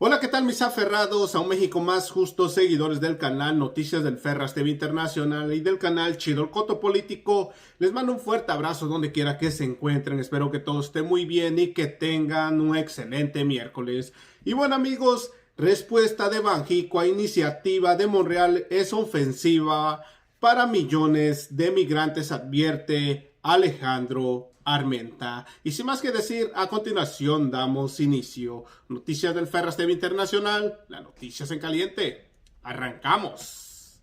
Hola, ¿qué tal mis aferrados a un México más justo, seguidores del canal Noticias del Ferras TV Internacional y del canal Chido el Coto Político? Les mando un fuerte abrazo donde quiera que se encuentren, espero que todo esté muy bien y que tengan un excelente miércoles. Y bueno amigos, respuesta de Banxico a iniciativa de Monreal es ofensiva para millones de migrantes, advierte Alejandro Armenta. Y sin más que decir, a continuación damos inicio. Noticias del Ferras TV Internacional, las noticias en caliente. ¡Arrancamos!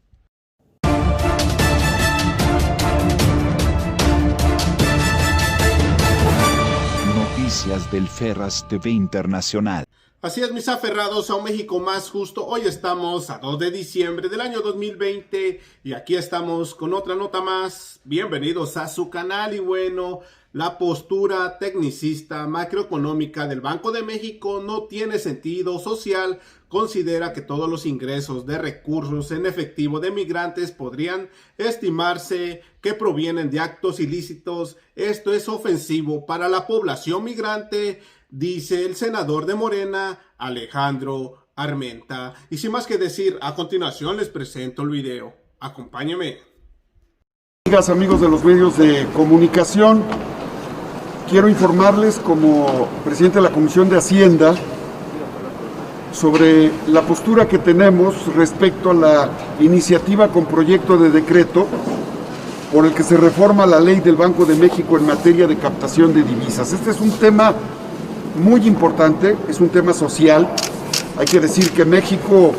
Noticias del Ferras TV Internacional. Así es, mis aferrados a un México más justo. Hoy estamos a 2 de diciembre del año 2020 y aquí estamos con otra nota más. Bienvenidos a su canal. Y bueno, la postura tecnicista macroeconómica del Banco de México no tiene sentido social. Considera que todos los ingresos de recursos en efectivo de migrantes podrían estimarse que provienen de actos ilícitos. Esto es ofensivo para la población migrante, dice el senador de Morena, Alejandro Armenta. Y sin más que decir, a continuación les presento el video. Acompáñenme. Amigas, amigos de los medios de comunicación, quiero informarles como presidente de la Comisión de Hacienda sobre la postura que tenemos respecto a la iniciativa con proyecto de decreto por el que se reforma la ley del Banco de México en materia de captación de divisas. Este es un tema muy importante, es un tema social. Hay que decir que México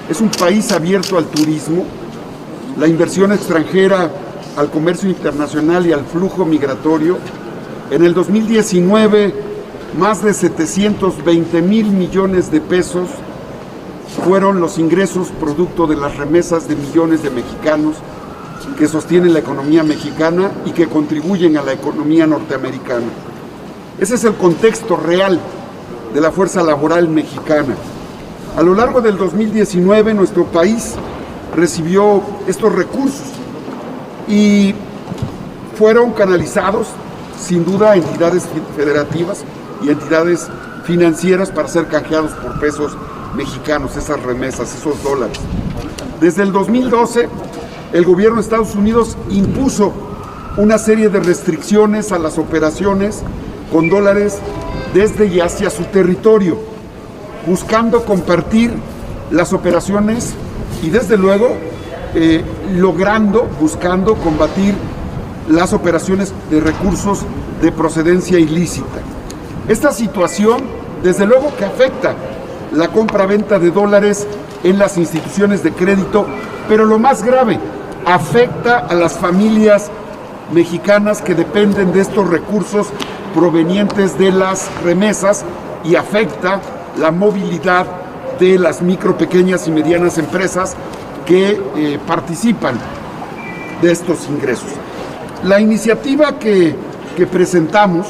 es un país abierto al turismo, la inversión extranjera, al comercio internacional y al flujo migratorio. En el 2019, más de 720,000 millones de pesos fueron los ingresos producto de las remesas de millones de mexicanos que sostienen la economía mexicana y que contribuyen a la economía norteamericana. Ese es el contexto real de la fuerza laboral mexicana. A lo largo del 2019, nuestro país recibió estos recursos y fueron canalizados, sin duda, a entidades federativas y entidades financieras para ser canjeados por pesos mexicanos, esas remesas, esos dólares. Desde el 2012, el gobierno de Estados Unidos impuso una serie de restricciones a las operaciones con dólares desde y hacia su territorio, buscando las operaciones y desde luego buscando combatir las operaciones de recursos de procedencia ilícita. Esta situación, desde luego que afecta la compra-venta de dólares en las instituciones de crédito, pero lo más grave, afecta a las familias mexicanas que dependen de estos recursos provenientes de las remesas y afecta la movilidad de las micro, pequeñas y medianas empresas que participan de estos ingresos. La iniciativa que presentamos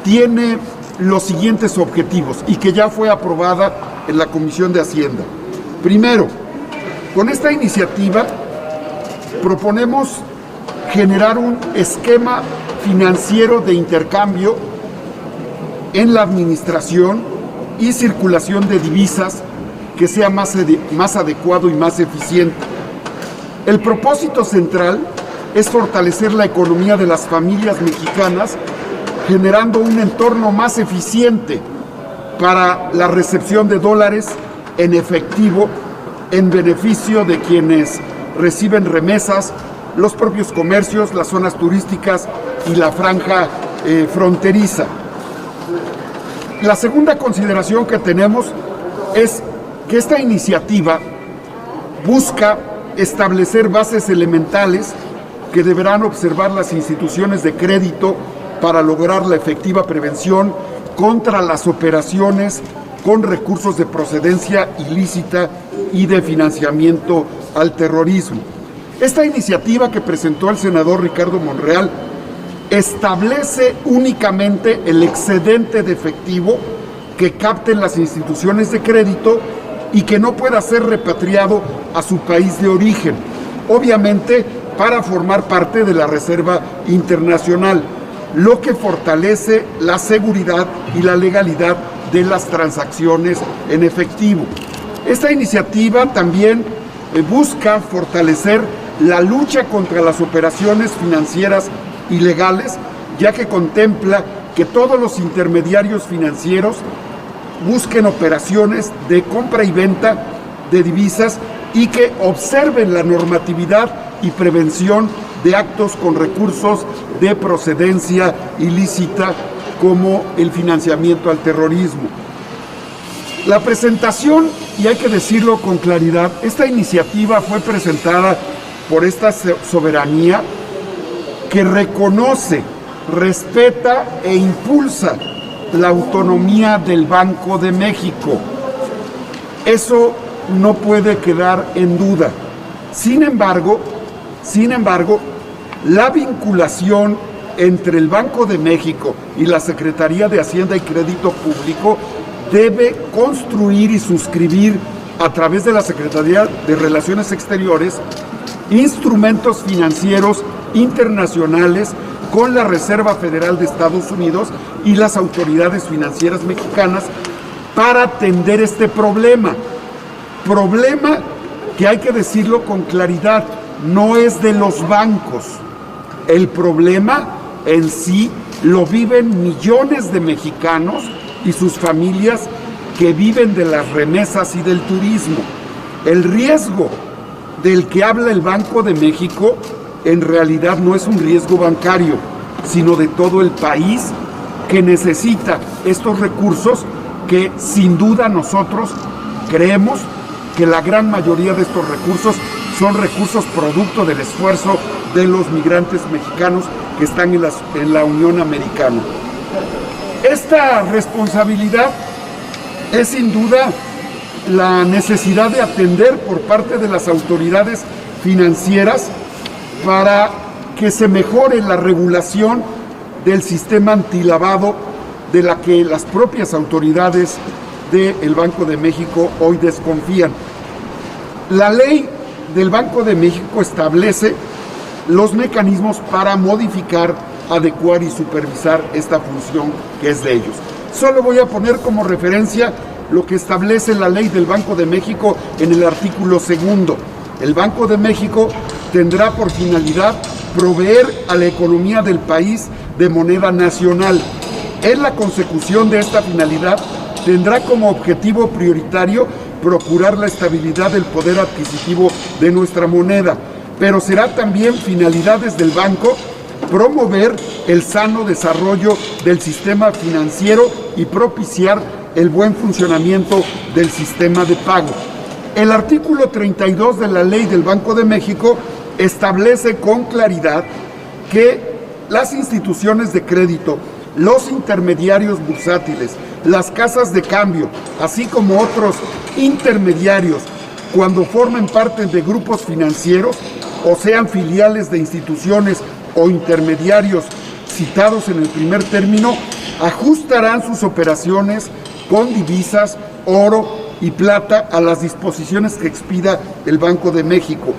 tiene los siguientes objetivos y que ya fue aprobada en la Comisión de Hacienda. Primero, con esta iniciativa proponemos generar un esquema financiero de intercambio en la administración y circulación de divisas que sea más adecuado y más eficiente. El propósito central es fortalecer la economía de las familias mexicanas, generando un entorno más eficiente para la recepción de dólares en efectivo en beneficio de quienes reciben remesas, los propios comercios, las zonas turísticas y la franja fronteriza. La segunda consideración que tenemos es que esta iniciativa busca establecer bases elementales que deberán observar las instituciones de crédito para lograr la efectiva prevención contra las operaciones con recursos de procedencia ilícita y de financiamiento al terrorismo. Esta iniciativa que presentó el senador Ricardo Monreal establece únicamente el excedente de efectivo que capten las instituciones de crédito y que no pueda ser repatriado a su país de origen, obviamente para formar parte de la Reserva Internacional, lo que fortalece la seguridad y la legalidad de las transacciones en efectivo. Esta iniciativa también busca fortalecer la lucha contra las operaciones financieras ilegales, ya que contempla que todos los intermediarios financieros busquen operaciones de compra y venta de divisas y que observen la normatividad y prevención de actos con recursos de procedencia ilícita como el financiamiento al terrorismo. La presentación, y hay que decirlo con claridad, esta iniciativa fue presentada por esta soberanía que reconoce, respeta e impulsa la autonomía del Banco de México. Eso no puede quedar en duda. Sin embargo, la vinculación entre el Banco de México y la Secretaría de Hacienda y Crédito Público debe construir y suscribir a través de la Secretaría de Relaciones Exteriores instrumentos financieros internacionales con la Reserva Federal de Estados Unidos y las autoridades financieras mexicanas para atender este problema. Problema que hay que decirlo con claridad, no es de los bancos. El problema en sí lo viven millones de mexicanos y sus familias que viven de las remesas y del turismo. El riesgo del que habla el Banco de México en realidad no es un riesgo bancario, sino de todo el país que necesita estos recursos que sin duda nosotros creemos que la gran mayoría de estos recursos son recursos producto del esfuerzo de los migrantes mexicanos que están en la Unión Americana. Esta responsabilidad es sin duda la necesidad de atender por parte de las autoridades financieras para que se mejore la regulación del sistema antilavado de la que las propias autoridades del Banco de México hoy desconfían. La ley del Banco de México establece los mecanismos para modificar, adecuar y supervisar esta función que es de ellos. Solo voy a poner como referencia lo que establece la ley del Banco de México en el artículo 2. El Banco de México tendrá por finalidad proveer a la economía del país de moneda nacional. En la consecución de esta finalidad tendrá como objetivo prioritario procurar la estabilidad del poder adquisitivo de nuestra moneda, pero será también finalidades del banco promover el sano desarrollo del sistema financiero y propiciar el buen funcionamiento del sistema de pago. El artículo 32 de la Ley del Banco de México establece con claridad que las instituciones de crédito, los intermediarios bursátiles, las casas de cambio, así como otros intermediarios, cuando formen parte de grupos financieros o sean filiales de instituciones o intermediarios citados en el primer término, ajustarán sus operaciones con divisas, oro y plata a las disposiciones que expida el Banco de México.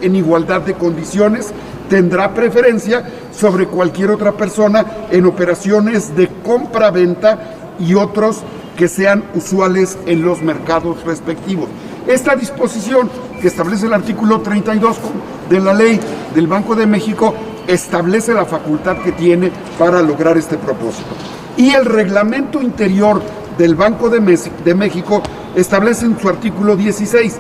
En igualdad de condiciones, tendrá preferencia sobre cualquier otra persona en operaciones de compra-venta y otros que sean usuales en los mercados respectivos. Esta disposición que establece el artículo 32 de la Ley del Banco de México establece la facultad que tiene para lograr este propósito. Y el reglamento interior del Banco de México establece en su artículo 16,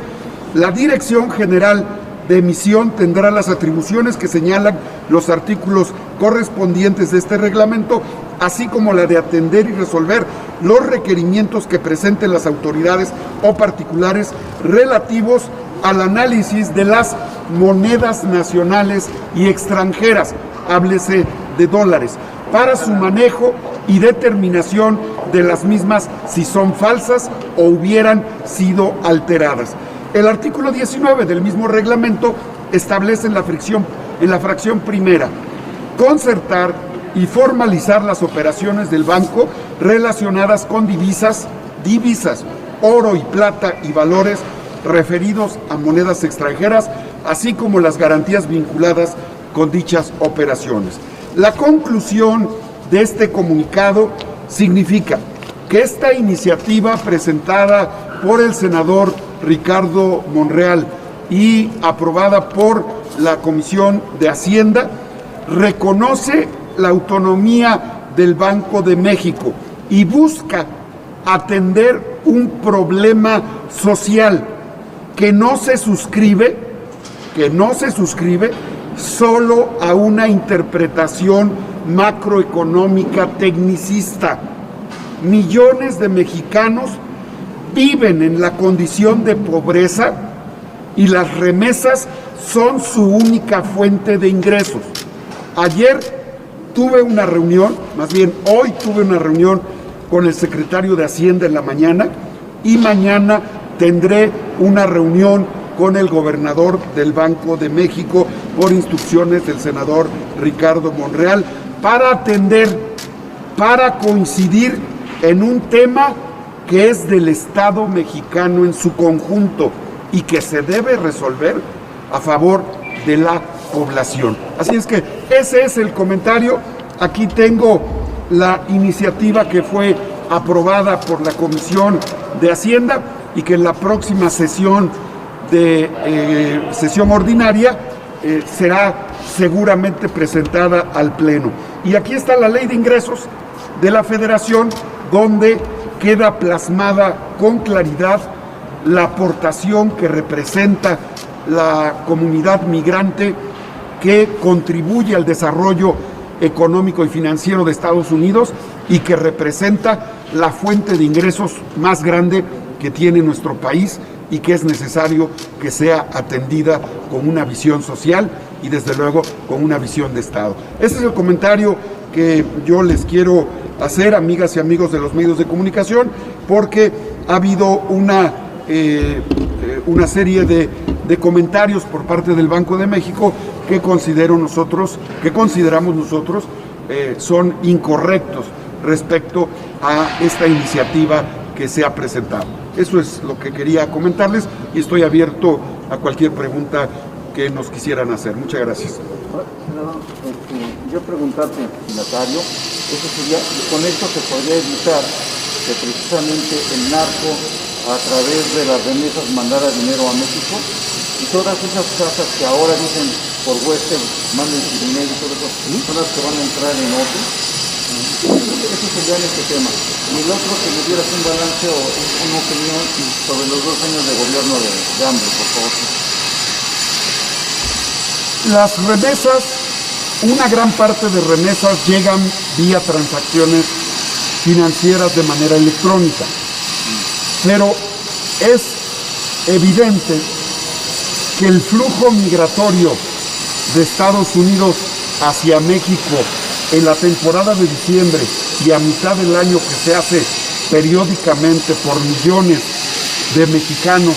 la Dirección General de Emisión tendrá las atribuciones que señalan los artículos correspondientes de este reglamento, así como la de atender y resolver los requerimientos que presenten las autoridades o particulares relativos al análisis de las monedas nacionales y extranjeras, háblese de dólares, para su manejo y determinación de las mismas si son falsas o hubieran sido alteradas. El artículo 19 del mismo reglamento establece en la fracción primera concertar y formalizar las operaciones del banco relacionadas con divisas, oro y plata y valores referidos a monedas extranjeras, así como las garantías vinculadas con dichas operaciones. La conclusión de este comunicado significa que esta iniciativa presentada por el senador Ricardo Monreal y aprobada por la Comisión de Hacienda reconoce la autonomía del Banco de México y busca atender un problema social que no se suscribe solo a una interpretación macroeconómica tecnicista. Millones de mexicanos viven en la condición de pobreza y las remesas son su única fuente de ingresos. Ayer tuve una reunión, más bien hoy tuve una reunión con el secretario de Hacienda en la mañana y mañana tendré una reunión con el gobernador del Banco de México por instrucciones del senador Ricardo Monreal para coincidir en un tema que es del Estado mexicano en su conjunto y que se debe resolver a favor de la población. Así es que ese es el comentario. Aquí tengo la iniciativa que fue aprobada por la Comisión de Hacienda y que en la próxima sesión ordinaria será seguramente presentada al Pleno. Y aquí está la Ley de Ingresos de la Federación, donde queda plasmada con claridad la aportación que representa la comunidad migrante que contribuye al desarrollo económico y financiero de Estados Unidos y que representa la fuente de ingresos más grande que tiene nuestro país y que es necesario que sea atendida con una visión social y desde luego con una visión de Estado. Ese es el comentario que yo les quiero hacer, amigas y amigos de los medios de comunicación, porque ha habido una serie de comentarios por parte del Banco de México que consideramos nosotros son incorrectos respecto a esta iniciativa que se ha presentado. Eso es lo que quería comentarles y estoy abierto a cualquier pregunta que nos quisieran hacer. Muchas gracias. Senador, yo preguntarte, signatario, eso sería, con esto se podría evitar que precisamente el narco a través de las remesas mandara dinero a México y todas esas casas que ahora dicen por Western manden su dinero y todo eso, son las que van a entrar en otro. Eso sería en este tema. Y el otro, que me dieras un balance o una opinión sobre los 2 años de gobierno de AMLO, por favor. Las remesas, una gran parte de remesas llegan vía transacciones financieras de manera electrónica, pero es evidente que el flujo migratorio de Estados Unidos hacia México en la temporada de diciembre y a mitad del año, que se hace periódicamente por millones de mexicanos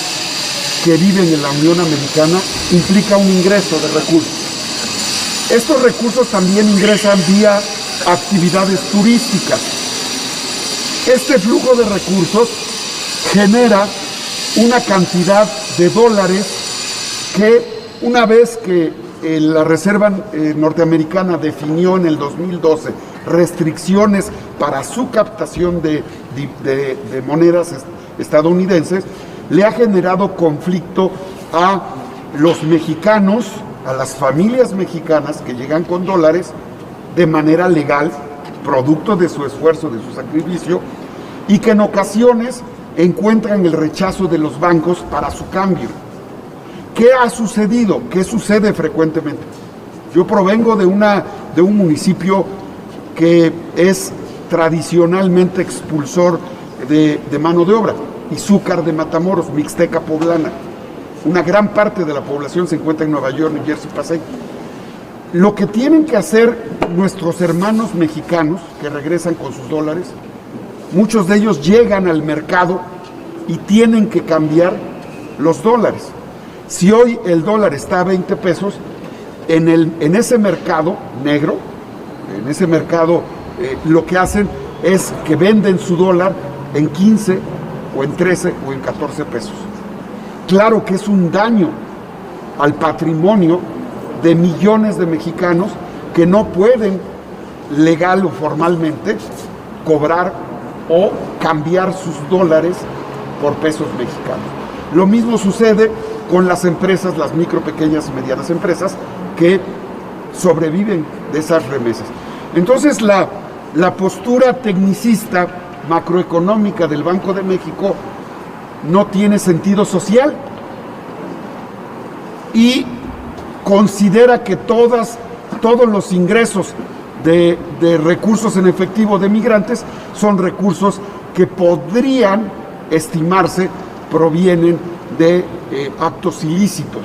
que viven en la Unión Americana, implica un ingreso de recursos. Estos recursos también ingresan vía actividades turísticas. Este flujo de recursos genera una cantidad de dólares que, una vez que la Reserva norteamericana definió en el 2012 restricciones para su captación de monedas estadounidenses, le ha generado conflicto a los mexicanos, a las familias mexicanas que llegan con dólares de manera legal, producto de su esfuerzo, de su sacrificio, y que en ocasiones encuentran el rechazo de los bancos para su cambio. ¿Qué ha sucedido? ¿Qué sucede frecuentemente? Yo provengo de un municipio que es tradicionalmente expulsor de mano de obra, Izúcar de Matamoros, Mixteca poblana. Una gran parte de la población se encuentra en Nueva York, New Jersey, Pasay. Lo que tienen que hacer nuestros hermanos mexicanos que regresan con sus dólares, muchos de ellos llegan al mercado y tienen que cambiar los dólares. Si hoy el dólar está a 20 pesos, en ese mercado negro, en ese mercado, lo que hacen es que venden su dólar en 15 o en 13 o en 14 pesos. Claro que es un daño al patrimonio de millones de mexicanos que no pueden legal o formalmente cobrar o cambiar sus dólares por pesos mexicanos. Lo mismo sucede con las empresas, las micro, pequeñas y medianas empresas que sobreviven de esas remesas. Entonces la postura tecnicista macroeconómica del Banco de México no tiene sentido social y considera que todos los ingresos de recursos en efectivo de migrantes son recursos que podrían estimarse provienen de actos ilícitos.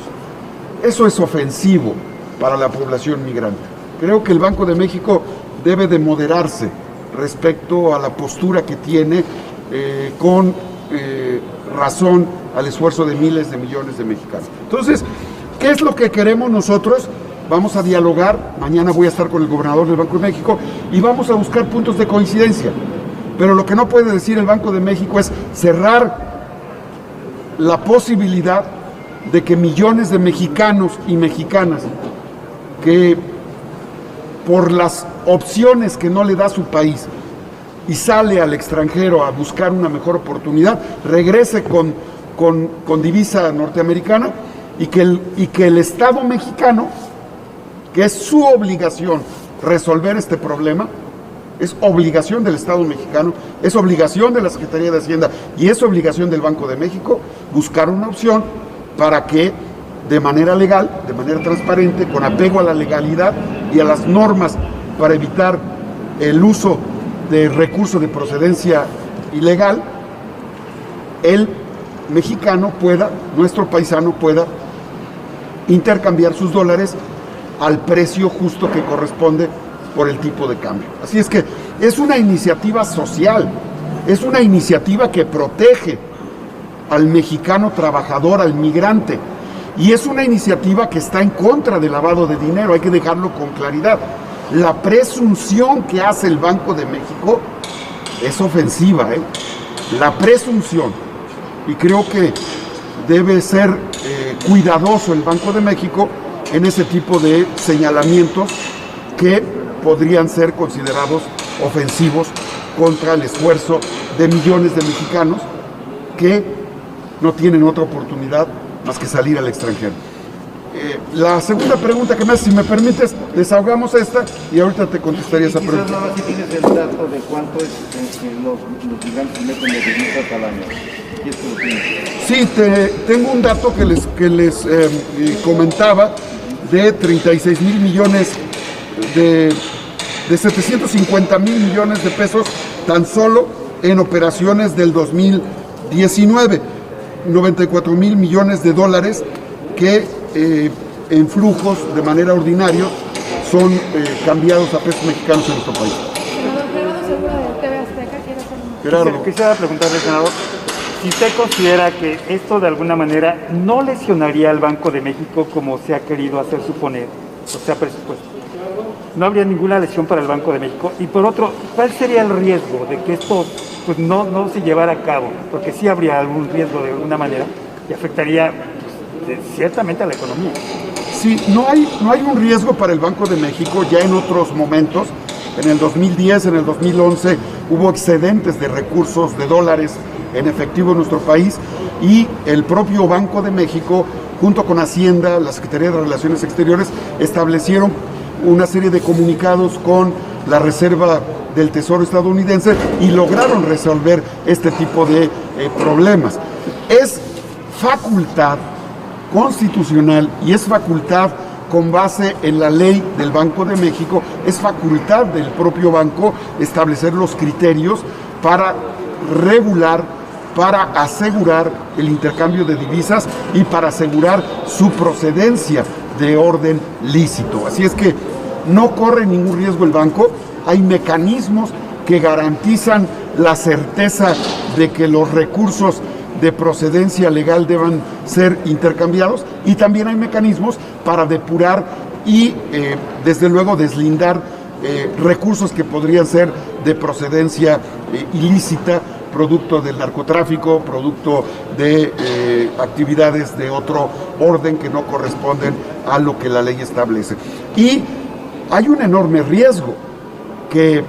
Eso es ofensivo para la población migrante. Creo que el Banco de México debe de moderarse respecto a la postura que tiene con razón al esfuerzo de miles de millones de mexicanos. Entonces, ¿qué es lo que queremos nosotros? Vamos a dialogar, mañana voy a estar con el gobernador del Banco de México y vamos a buscar puntos de coincidencia. Pero lo que no puede decir el Banco de México es cerrar la posibilidad de que millones de mexicanos y mexicanas que por las opciones que no le da su país y sale al extranjero a buscar una mejor oportunidad, regrese con divisa norteamericana y que el Estado mexicano, que es su obligación resolver este problema, es obligación del Estado mexicano, es obligación de la Secretaría de Hacienda y es obligación del Banco de México buscar una opción para que de manera legal, de manera transparente, con apego a la legalidad y a las normas para evitar el uso de recursos de procedencia ilegal, el mexicano pueda, nuestro paisano pueda intercambiar sus dólares al precio justo que corresponde por el tipo de cambio. Así es que es una iniciativa social, es una iniciativa que protege al mexicano trabajador, al migrante, y es una iniciativa que está en contra del lavado de dinero, hay que dejarlo con claridad. La presunción que hace el Banco de México es ofensiva, la presunción, y creo que debe ser cuidadoso el Banco de México en ese tipo de señalamientos que podrían ser considerados ofensivos contra el esfuerzo de millones de mexicanos que no tienen otra oportunidad más que salir al extranjero. La segunda pregunta que me haces, si me permites, desahogamos esta y ahorita te contestaría esa pregunta. Quizás nada más si tienes el dato de cuánto es los migrantes meten de divisas al año. ¿Y esto lo tienes? Sí, tengo un dato que les comentaba de 36 mil millones de 750 mil millones de pesos tan solo en operaciones del 2019, 94 mil millones de dólares que en flujos de manera ordinaria son cambiados a pesos mexicanos en nuestro país. Gerardo Segura de TV Azteca quiere hacer una... Gerardo. Quisiera preguntarle, senador, si usted considera que esto de alguna manera no lesionaría al Banco de México como se ha querido hacer suponer, o sea, presupuesto. No habría ninguna lesión para el Banco de México. Y por otro, ¿cuál sería el riesgo de que esto pues, no se llevara a cabo? Porque sí habría algún riesgo de alguna manera y afectaría pues, ciertamente a la economía. Sí, no hay un riesgo para el Banco de México. Ya en otros momentos, en el 2010, en el 2011, hubo excedentes de recursos de dólares en efectivo en nuestro país y el propio Banco de México, junto con Hacienda, la Secretaría de Relaciones Exteriores, establecieron una serie de comunicados con la Reserva del Tesoro estadounidense y lograron resolver este tipo de problemas. Es facultad constitucional y es facultad con base en la ley del Banco de México, es facultad del propio banco establecer los criterios para regular, para asegurar el intercambio de divisas y para asegurar su procedencia de orden lícito. Así es que no corre ningún riesgo el banco, hay mecanismos que garantizan la certeza de que los recursos de procedencia legal deban ser intercambiados y también hay mecanismos para depurar y desde luego deslindar recursos que podrían ser de procedencia ilícita, producto del narcotráfico, producto de actividades de otro orden que no corresponden a lo que la ley establece. Y hay un enorme riesgo que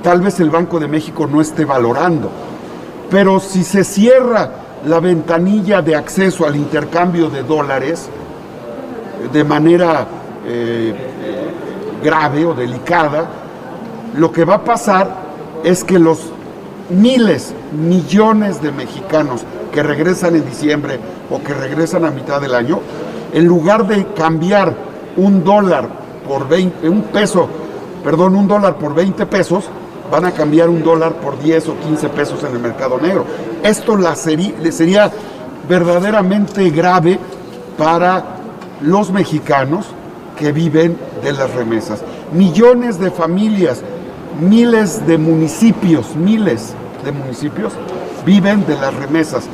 tal vez el Banco de México no esté valorando. Pero si se cierra la ventanilla de acceso al intercambio de dólares de manera grave o delicada, lo que va a pasar es que los miles, millones de mexicanos que regresan en diciembre o que regresan a mitad del año, en lugar de cambiar un dólar por 20 pesos, van a cambiar un dólar por 10 o 15 pesos en el mercado negro. Esto sería verdaderamente grave para los mexicanos que viven de las remesas. Millones de familias, miles de municipios viven de las remesas.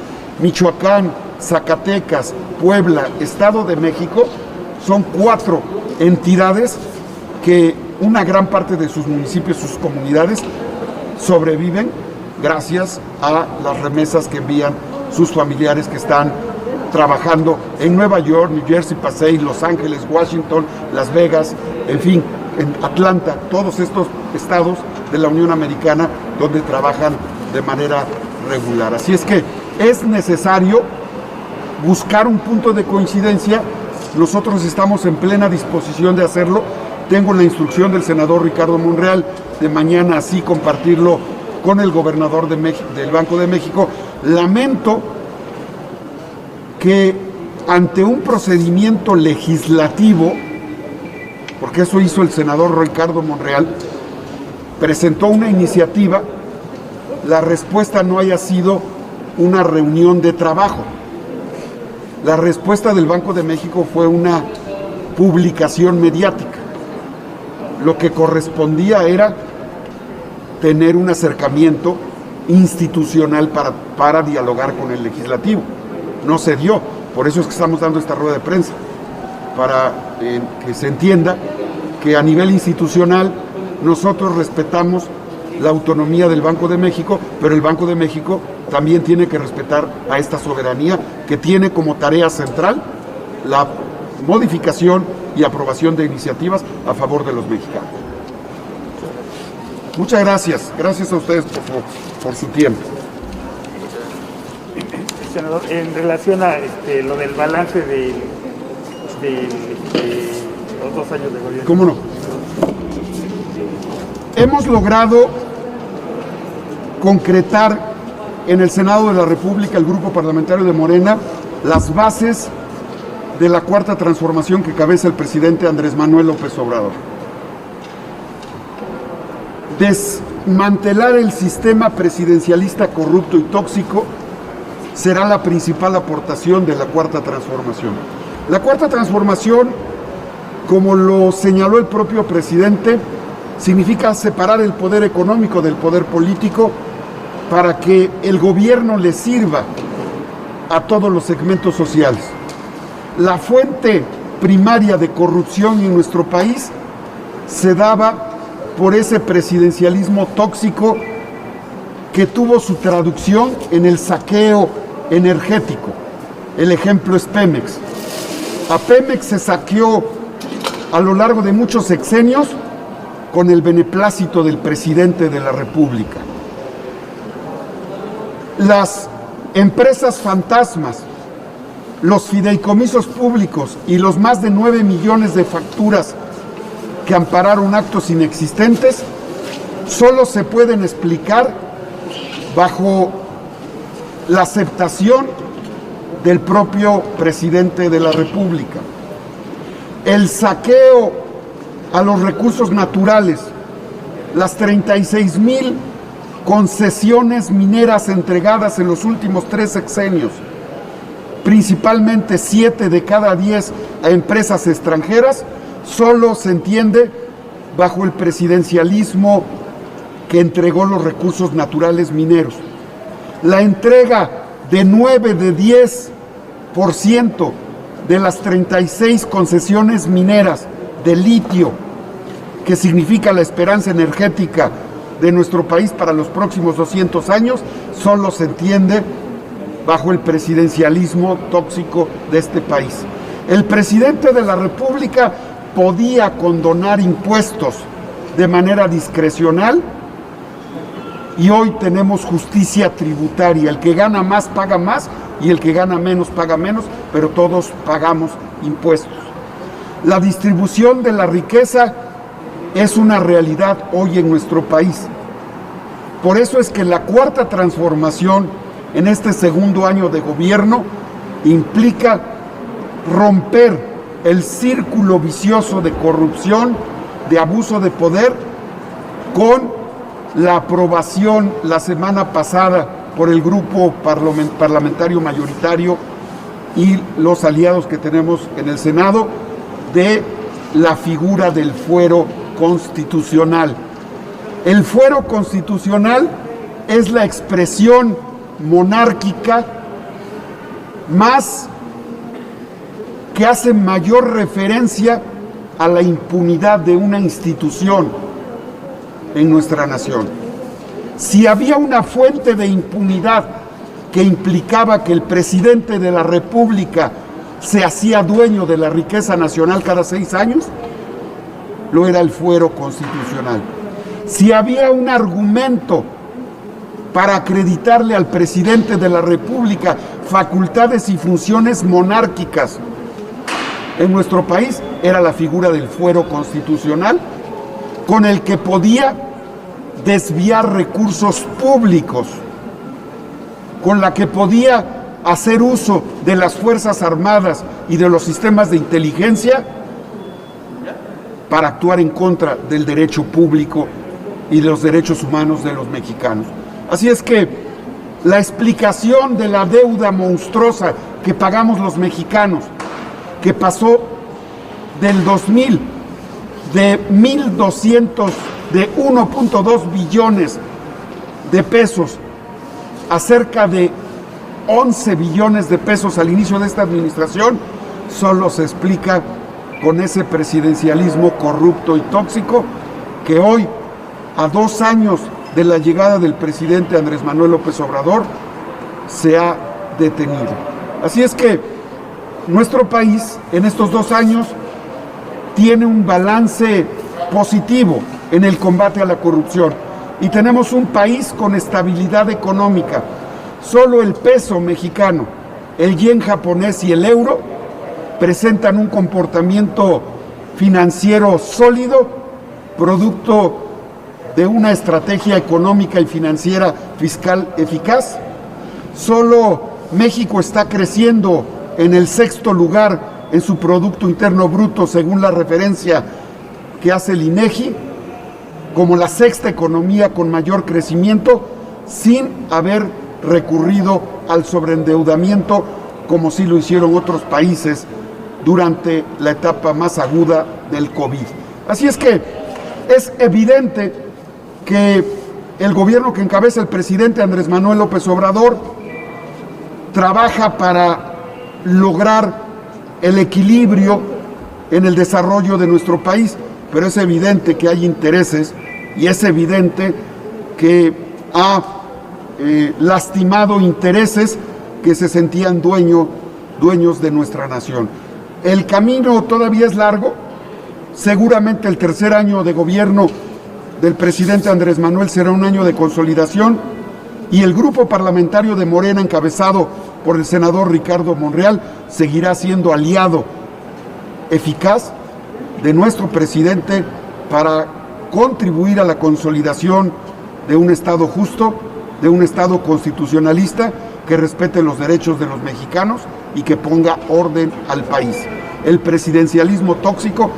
Michoacán, Zacatecas, Puebla, Estado de México son 4 entidades que una gran parte de sus municipios, sus comunidades, sobreviven gracias a las remesas que envían sus familiares que están trabajando en Nueva York, New Jersey, Pasay, Los Ángeles, Washington, Las Vegas, en fin, en Atlanta, todos estos estados de la Unión Americana donde trabajan de manera regular. Así es que es necesario buscar un punto de coincidencia. Nosotros estamos en plena disposición de hacerlo. Tengo la instrucción del senador Ricardo Monreal de mañana así compartirlo con el gobernador del Banco de México. Lamento que ante un procedimiento legislativo, porque eso hizo el senador Ricardo Monreal, presentó una iniciativa, la respuesta no haya sido una reunión de trabajo. La respuesta del Banco de México fue una publicación mediática. Lo que correspondía era tener un acercamiento institucional para dialogar con el legislativo. No se dio, por eso es que estamos dando esta rueda de prensa, para que se entienda que a nivel institucional nosotros respetamos la autonomía del Banco de México, pero el Banco de México también tiene que respetar a esta soberanía que tiene como tarea central la modificación y aprobación de iniciativas a favor de los mexicanos. Muchas gracias. Gracias a ustedes por su tiempo. Senador, en relación a lo del balance de los 2 años de gobierno. ¿Cómo no? Hemos logrado concretar en el Senado de la República, el Grupo Parlamentario de Morena, las bases de la cuarta transformación que cabeza el presidente Andrés Manuel López Obrador. Desmantelar el sistema presidencialista corrupto y tóxico será la principal aportación de la cuarta transformación. La cuarta transformación, como lo señaló el propio presidente, significa separar el poder económico del poder político para que el gobierno le sirva a todos los segmentos sociales. La fuente primaria de corrupción en nuestro país se daba por ese presidencialismo tóxico que tuvo su traducción en el saqueo energético. El ejemplo es Pemex. A Pemex se saqueó a lo largo de muchos sexenios con el beneplácito del presidente de la República. Las empresas fantasmas, los fideicomisos públicos y los más de 9 millones de facturas que ampararon actos inexistentes solo se pueden explicar bajo la aceptación del propio presidente de la República. El saqueo a los recursos naturales, las 36,000 concesiones mineras entregadas en los últimos 3 sexenios, principalmente 7 de cada 10 a empresas extranjeras, solo se entiende bajo el presidencialismo que entregó los recursos naturales mineros. La entrega de 9 de 10% de las 36 concesiones mineras de litio, que significa la esperanza energética de nuestro país para los próximos 200 años, solo se entiende bajo el presidencialismo tóxico de este país. El presidente de la República podía condonar impuestos de manera discrecional y hoy tenemos justicia tributaria. El que gana más paga más y el que gana menos paga menos, pero todos pagamos impuestos. La distribución de la riqueza es una realidad hoy en nuestro país. Por eso es que la cuarta transformación en este segundo año de gobierno implica romper el círculo vicioso de corrupción, de abuso de poder, con la aprobación la semana pasada por el grupo parlamentario mayoritario y los aliados que tenemos en el Senado de la figura del fuero constitucional. El fuero constitucional es la expresión monárquica más que hace mayor referencia a la impunidad de una institución en nuestra nación. Si había una fuente de impunidad que implicaba que el presidente de la República se hacía dueño de la riqueza nacional cada 6 años, lo era el fuero constitucional. Si había un argumento para acreditarle al presidente de la República facultades y funciones monárquicas en nuestro país, era la figura del fuero constitucional, con el que podía desviar recursos públicos, con la que podía hacer uso de las Fuerzas Armadas y de los sistemas de inteligencia para actuar en contra del derecho público y de los derechos humanos de los mexicanos. Así es que la explicación de la deuda monstruosa que pagamos los mexicanos, que pasó del 2000 de 1.2 billones de pesos a cerca de 11 billones de pesos al inicio de esta administración, solo se explica con ese presidencialismo corrupto y tóxico que hoy, a 2 años de la llegada del presidente Andrés Manuel López Obrador, se ha detenido. Así es que nuestro país en estos 2 años tiene un balance positivo en el combate a la corrupción y tenemos un país con estabilidad económica. Solo el peso mexicano, el yen japonés y el euro presentan un comportamiento financiero sólido, producto de una estrategia económica y financiera fiscal eficaz. Solo México está creciendo en el 6º lugar en su Producto Interno Bruto, según la referencia que hace el INEGI, como la 6ª economía con mayor crecimiento, sin haber recurrido al sobreendeudamiento, como sí lo hicieron otros países durante la etapa más aguda del COVID. Así es que es evidente que el gobierno que encabeza el presidente Andrés Manuel López Obrador trabaja para lograr el equilibrio en el desarrollo de nuestro país, pero es evidente que hay intereses y es evidente que ha lastimado intereses que se sentían dueños de nuestra nación. El camino todavía es largo. Seguramente el 3er año de gobierno del presidente Andrés Manuel será un año de consolidación y el grupo parlamentario de Morena, encabezado por el senador Ricardo Monreal, seguirá siendo aliado eficaz de nuestro presidente para contribuir a la consolidación de un Estado justo, de un Estado constitucionalista que respete los derechos de los mexicanos y que ponga orden al país. El presidencialismo tóxico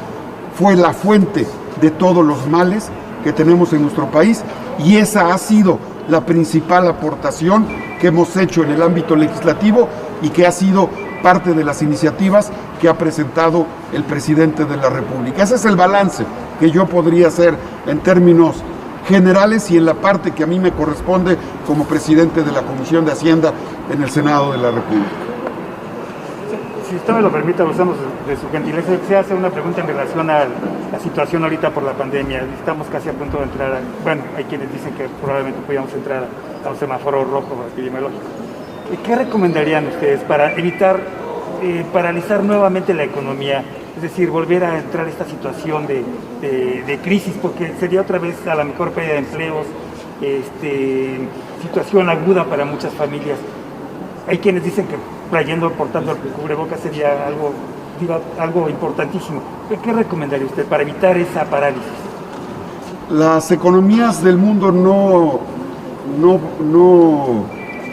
fue la fuente de todos los males que tenemos en nuestro país y esa ha sido la principal aportación que hemos hecho en el ámbito legislativo y que ha sido parte de las iniciativas que ha presentado el presidente de la República. Ese es el balance que yo podría hacer en términos generales y en la parte que a mí me corresponde como presidente de la Comisión de Hacienda en el Senado de la República. Si usted me lo permite, abusamos de su gentileza, quisiera hacer una pregunta en relación a la situación ahorita por la pandemia. Estamos casi a punto de entrar, bueno, hay quienes dicen que probablemente podíamos entrar a un semáforo rojo epidemiológico. ¿Qué recomendarían ustedes para evitar paralizar nuevamente la economía? Es decir, volver a entrar a esta situación de crisis, porque sería otra vez a lo mejor pérdida de empleos, situación aguda para muchas familias. Hay quienes dicen que portando el cubrebocas sería algo importantísimo. ¿Qué recomendaría usted para evitar esa parálisis? Las economías del mundo no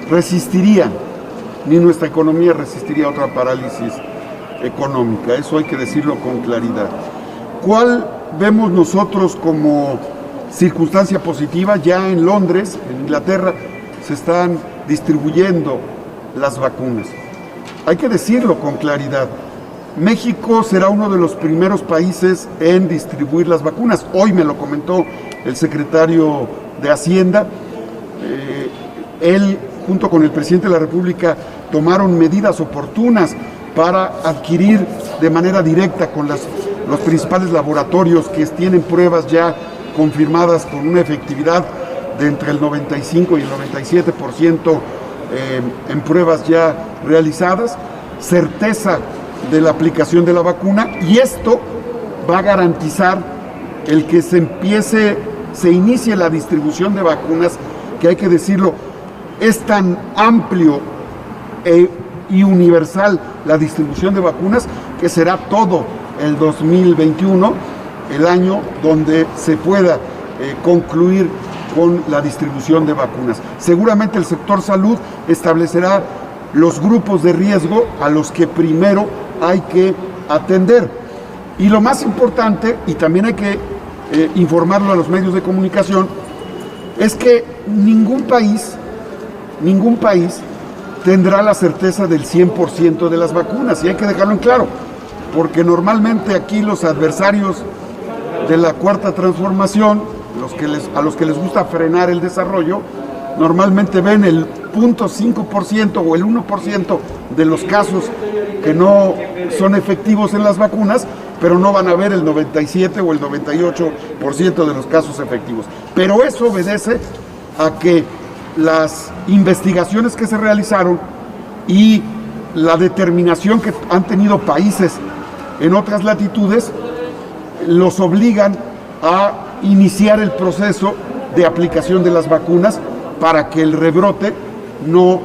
resistirían, ni nuestra economía resistiría a otra parálisis económica. Eso hay que decirlo con claridad. ¿Cuál vemos nosotros como circunstancia positiva? Ya en Londres, en Inglaterra, se están distribuyendo las vacunas. Hay que decirlo con claridad. México será uno de los primeros países en distribuir las vacunas. Hoy me lo comentó el secretario de Hacienda. Él, junto con el presidente de la República, tomaron medidas oportunas para adquirir de manera directa con los principales laboratorios que tienen pruebas ya confirmadas con una efectividad de entre el 95 y el 97% en pruebas ya realizadas, certeza de la aplicación de la vacuna, y esto va a garantizar el que se inicie la distribución de vacunas, que hay que decirlo, es tan amplio y universal la distribución de vacunas que será todo el 2021 el año donde se pueda concluir con la distribución de vacunas. Seguramente el sector salud establecerá los grupos de riesgo a los que primero hay que atender. Y lo más importante, y también hay que informarlo a los medios de comunicación, es que ningún país tendrá la certeza del 100% de las vacunas, y hay que dejarlo en claro, porque normalmente aquí los adversarios de la Cuarta Transformación, a los que les gusta frenar el desarrollo, normalmente ven el 0.5% o el 1% de los casos que no son efectivos en las vacunas, pero no van a ver el 97 o el 98% de los casos efectivos. Pero eso obedece a que las investigaciones que se realizaron y la determinación que han tenido países en otras latitudes los obligan a iniciar el proceso de aplicación de las vacunas para que el rebrote no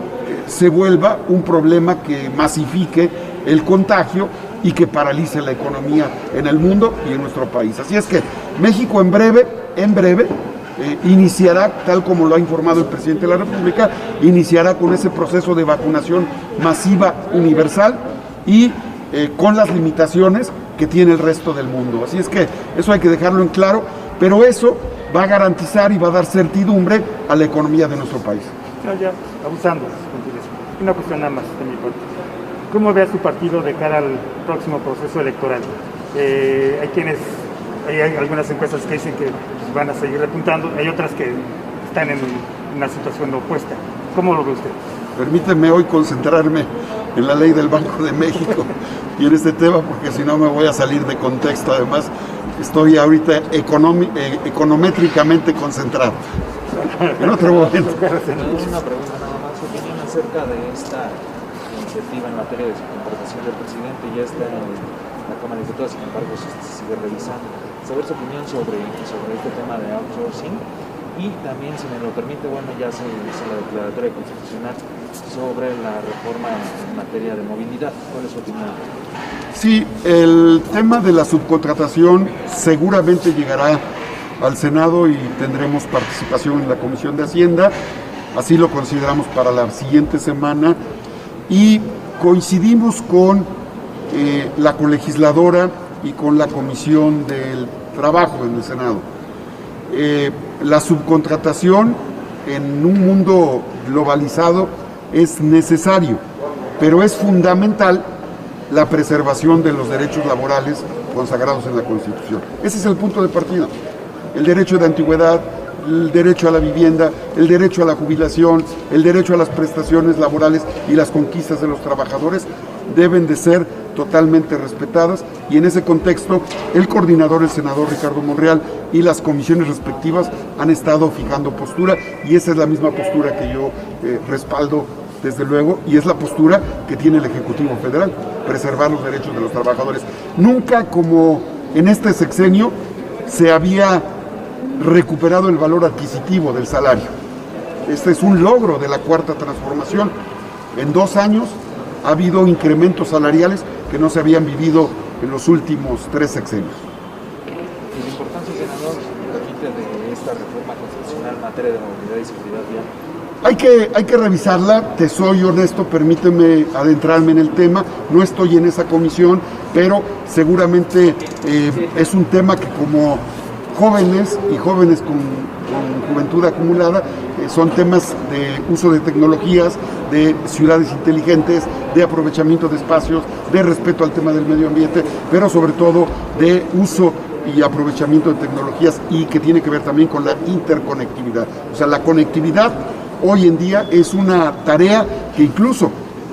se vuelva un problema que masifique el contagio y que paralice la economía en el mundo y en nuestro país. Así es que México en breve iniciará, tal como lo ha informado el presidente de la República, iniciará con ese proceso de vacunación masiva universal y con las limitaciones que tiene el resto del mundo. Así es que eso hay que dejarlo en claro, pero eso va a garantizar y va a dar certidumbre a la economía de nuestro país. No, ya, abusando. Una cuestión nada más de mi parte. ¿Cómo ve a su partido de cara al próximo proceso electoral? Hay algunas encuestas que dicen que van a seguir repuntando, hay otras que están en una situación opuesta. ¿Cómo lo ve usted? Permíteme hoy concentrarme en la ley del Banco de México y en este tema, porque si no me voy a salir de contexto. Además, estoy ahorita econométricamente concentrado. En otro momento. Una pregunta nada más, su opinión acerca de esta iniciativa en materia de subcontratación del presidente. Ya está en la Cámara de Diputados, sin embargo se sigue revisando. Saber su opinión sobre este tema de outsourcing, y también, si me lo permite, bueno, ya se hizo la declaratoria constitucional sobre la reforma en materia de movilidad. ¿Cuál es su opinión? Sí, el tema de la subcontratación seguramente llegará al Senado y tendremos participación en la Comisión de Hacienda. Así lo consideramos para la siguiente semana, y coincidimos con la colegisladora y con la Comisión del Trabajo en el Senado. La subcontratación en un mundo globalizado es necesario, pero es fundamental la preservación de los derechos laborales consagrados en la Constitución. Ese es el punto de partida. El derecho de antigüedad, el derecho a la vivienda, el derecho a la jubilación, el derecho a las prestaciones laborales y las conquistas de los trabajadores deben de ser totalmente respetadas, y en ese contexto el coordinador, el senador Ricardo Monreal, y las comisiones respectivas han estado fijando postura, y esa es la misma postura que yo respaldo desde luego, y es la postura que tiene el Ejecutivo Federal: preservar los derechos de los trabajadores. Nunca, como en este sexenio, se había recuperado el valor adquisitivo del salario. Este es un logro de la Cuarta Transformación. En 2 años ha habido incrementos salariales que no se habían vivido en los últimos 3 sexenios. Y la importancia, senador, de esta reforma constitucional en materia de movilidad y seguridad vial. Hay que revisarla, te soy honesto, permíteme adentrarme en el tema, no estoy en esa comisión, pero seguramente es un tema que como jóvenes y jóvenes con juventud acumulada, son temas de uso de tecnologías, de ciudades inteligentes, de aprovechamiento de espacios, de respeto al tema del medio ambiente, pero sobre todo de uso y aprovechamiento de tecnologías y que tiene que ver también con la interconectividad. O sea, la conectividad hoy en día es una tarea que incluso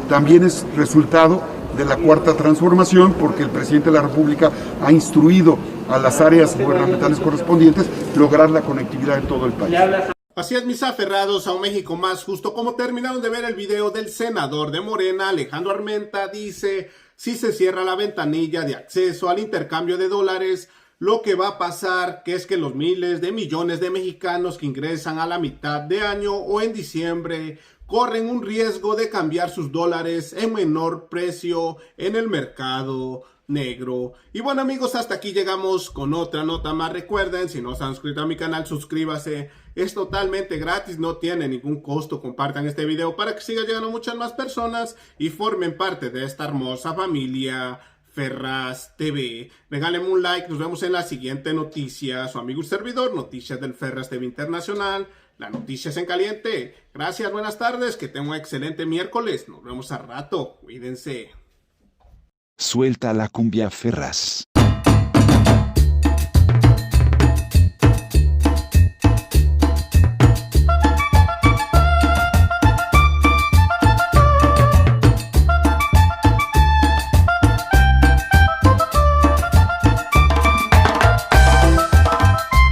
también es resultado de la Cuarta Transformación, porque el presidente de la República ha instruido a las áreas gubernamentales correspondientes lograr la conectividad en todo el país. Así es, mis aferrados a un México más justo. Como terminaron de ver el video del senador de Morena, Alejandro Armenta, dice: si se cierra la ventanilla de acceso al intercambio de dólares, lo que va a pasar que es que los miles de millones de mexicanos que ingresan a la mitad de año o en diciembre corren un riesgo de cambiar sus dólares en menor precio en el mercado negro. Y bueno, amigos, hasta aquí llegamos con otra nota más. Recuerden, si no se han suscrito a mi canal, suscríbase. Es totalmente gratis, no tiene ningún costo. Compartan este video para que siga llegando a muchas más personas y formen parte de esta hermosa familia Ferraz TV. Regálenme un like, nos vemos en la siguiente noticia. Su amigo y servidor, Noticias del Ferraz TV Internacional. La noticia es en caliente. Gracias, buenas tardes, que tengan un excelente miércoles. Nos vemos al rato, cuídense. Suelta la cumbia Ferraz.